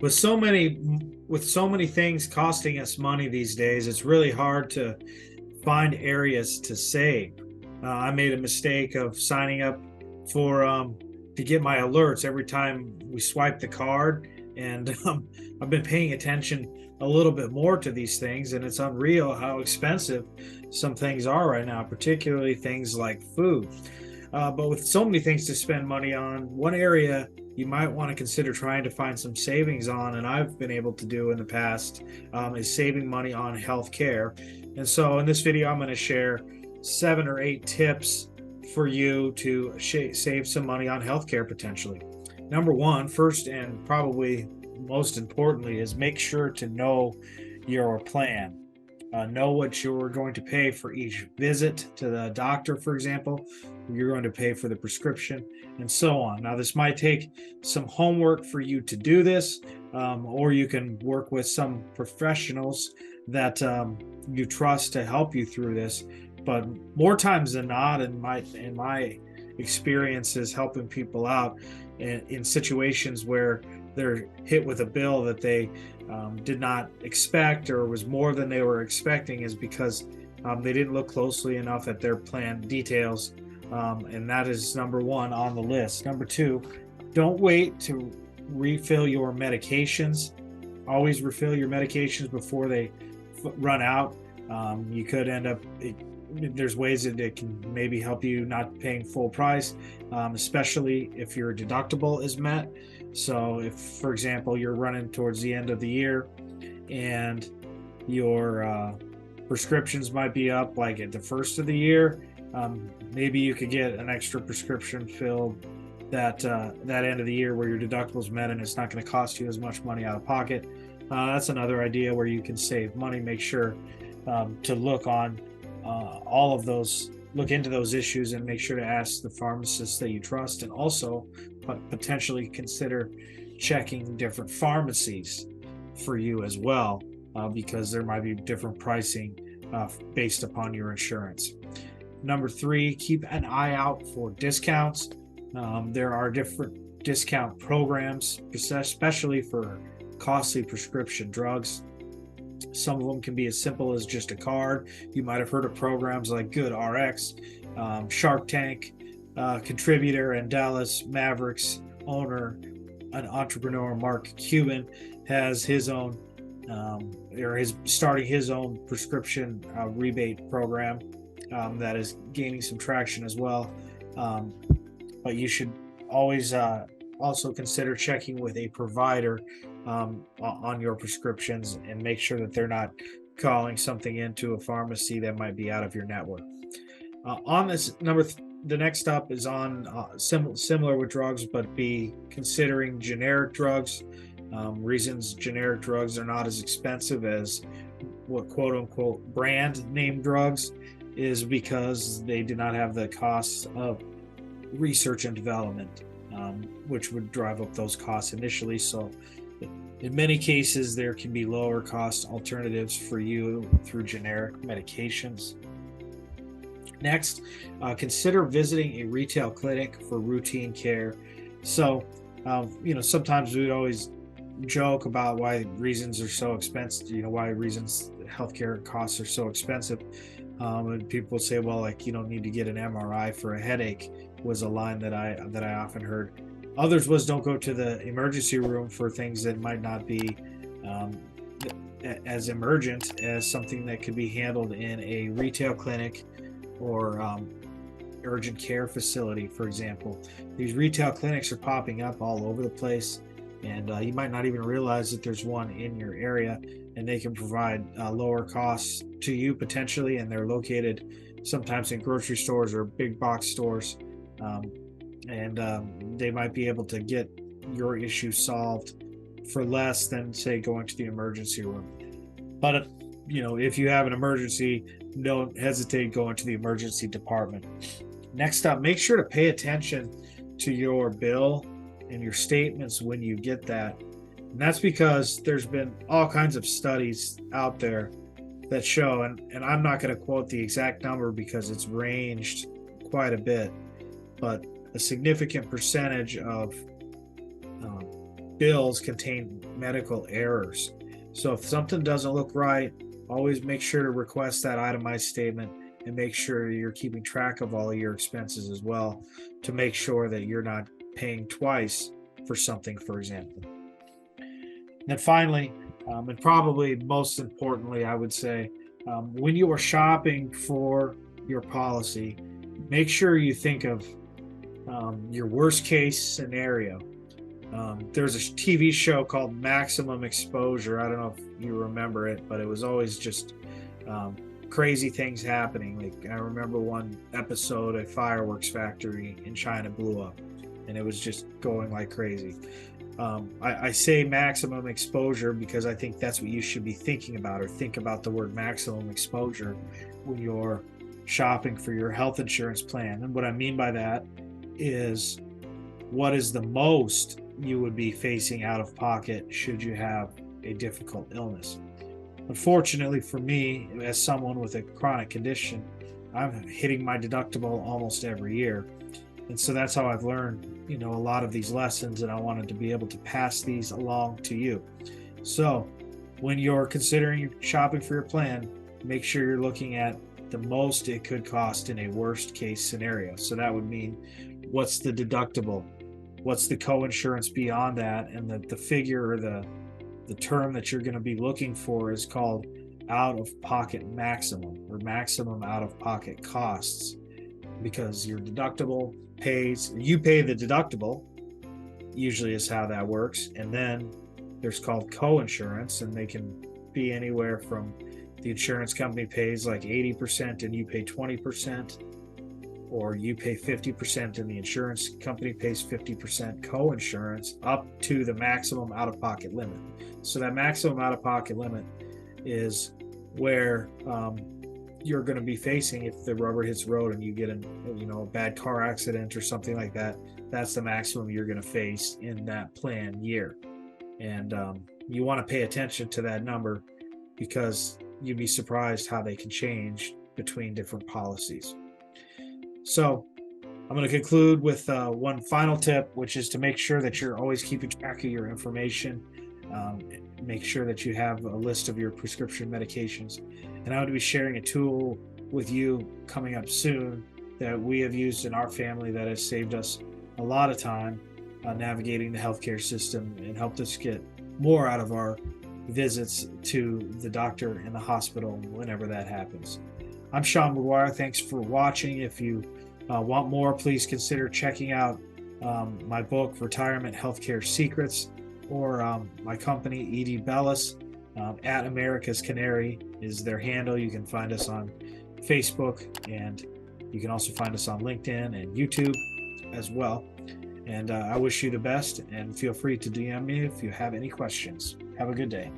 with so many things costing us money these days, it's really hard to find areas to save. I made a mistake of signing up for to get my alerts every time we swipe the card, and I've been paying attention a little bit more to these things, and it's unreal how expensive some things are right now, particularly things like food. But with so many things to spend money on, one area you might want to consider trying to find some savings on, and I've been able to do in the past, is saving money on healthcare. And so in this video, I'm going to share 7 or 8 tips for you to save some money on healthcare potentially. Number one, first and probably most importantly, is make sure to know your plan. Know what you're going to pay for each visit to the doctor, for example. You're going to pay for the prescription, and so on. Now, this might take some homework for you to do this, or you can work with some professionals that you trust to help you through this. But more times than not, in my experiences helping people out in situations where they're hit with a bill that they did not expect or was more than they were expecting, is because they didn't look closely enough at their plan details. And that is number one on the list. Number two, don't wait to refill your medications. Always refill your medications before they run out. You could end up, there's ways that it can maybe help you not paying full price, especially if your deductible is met. So if, for example, you're running towards the end of the year and your prescriptions might be up like at the first of the year, maybe you could get an extra prescription filled that end of the year where your deductible's met and it's not going to cost you as much money out of pocket. That's another idea where you can save money. Make sure to look on all of those, look into those issues, and make sure to ask the pharmacists that you trust, and also potentially consider checking different pharmacies for you as well, because there might be different pricing based upon your insurance. Number three, keep an eye out for discounts. There are different discount programs, especially for costly prescription drugs. Some of them can be as simple as just a card. You might have heard of programs like GoodRx, Shark Tank, contributor and Dallas Mavericks owner, an entrepreneur, Mark Cuban, has his own, or is starting his own prescription rebate program that is gaining some traction as well. But you should always also consider checking with a provider on your prescriptions, and make sure that they're not calling something into a pharmacy that might be out of your network. On this the next up is on similar with drugs, but be considering generic drugs. Reasons generic drugs are not as expensive as what quote unquote brand name drugs is because they do not have the costs of research and development, which would drive up those costs initially. So in many cases, there can be lower cost alternatives for you through generic medications. Next, consider visiting a retail clinic for routine care. So, sometimes we would always joke about why reasons are so expensive, why reasons healthcare costs are so expensive. And people say, well, like, you don't need to get an MRI for a headache, was a line that I often heard. Others was, don't go to the emergency room for things that might not be as emergent as something that could be handled in a retail clinic or urgent care facility, for example. These retail clinics are popping up all over the place, and you might not even realize that there's one in your area, and they can provide lower costs to you potentially, and they're located sometimes in grocery stores or big box stores. And they might be able to get your issue solved for less than, say, going to the emergency room. But if you have an emergency, don't hesitate going to the emergency department. Next up, make sure to pay attention to your bill and your statements when you get that. And that's because there's been all kinds of studies out there that show, and I'm not going to quote the exact number because it's ranged quite a bit, but a significant percentage of bills contain medical errors. So if something doesn't look right, always make sure to request that itemized statement and make sure you're keeping track of all of your expenses as well to make sure that you're not paying twice for something, for example. And then finally, and probably most importantly, I would say, when you are shopping for your policy, make sure you think of your worst case scenario. There's a TV show called Maximum Exposure. I don't know if you remember it, but it was always just crazy things happening. Like I remember one episode, a fireworks factory in China blew up, and it was just going like crazy. I say maximum exposure because I think that's what you should be thinking about, or think about the word maximum exposure when you're shopping for your health insurance plan. And what I mean by that is, what is the most you would be facing out of pocket should you have a difficult illness? Unfortunately for me, as someone with a chronic condition, I'm hitting my deductible almost every year. And so that's how I've learned, a lot of these lessons, and I wanted to be able to pass these along to you. So when you're considering shopping for your plan, make sure you're looking at the most it could cost in a worst case scenario. So that would mean, what's the deductible? What's the co-insurance beyond that? And the figure, or the term that you're going to be looking for is called out-of-pocket maximum, or maximum out-of-pocket costs, because your deductible you pay the deductible, usually is how that works. And then there's called co-insurance, and they can be anywhere from, the insurance company pays like 80% and you pay 20%, or you pay 50% and the insurance company pays 50% co-insurance, up to the maximum out-of-pocket limit. So that maximum out-of-pocket limit is where you're going to be facing if the rubber hits the road and you get a bad car accident or something like that. That's the maximum you're going to face in that plan year. And you want to pay attention to that number, because you'd be surprised how they can change between different policies. So I'm going to conclude with one final tip, which is to make sure that you're always keeping track of your information. Make sure that you have a list of your prescription medications. And I'm going to be sharing a tool with you coming up soon that we have used in our family that has saved us a lot of time navigating the healthcare system, and helped us get more out of our visits to the doctor and the hospital whenever that happens. I'm Sean McGuire. Thanks for watching. If you want more, please consider checking out my book, Retirement Healthcare Secrets, or my company, ED Bellis. At America's Canary is their handle. You can find us on Facebook, and you can also find us on LinkedIn and YouTube as well. And I wish you the best, and feel free to DM me if you have any questions. Have a good day.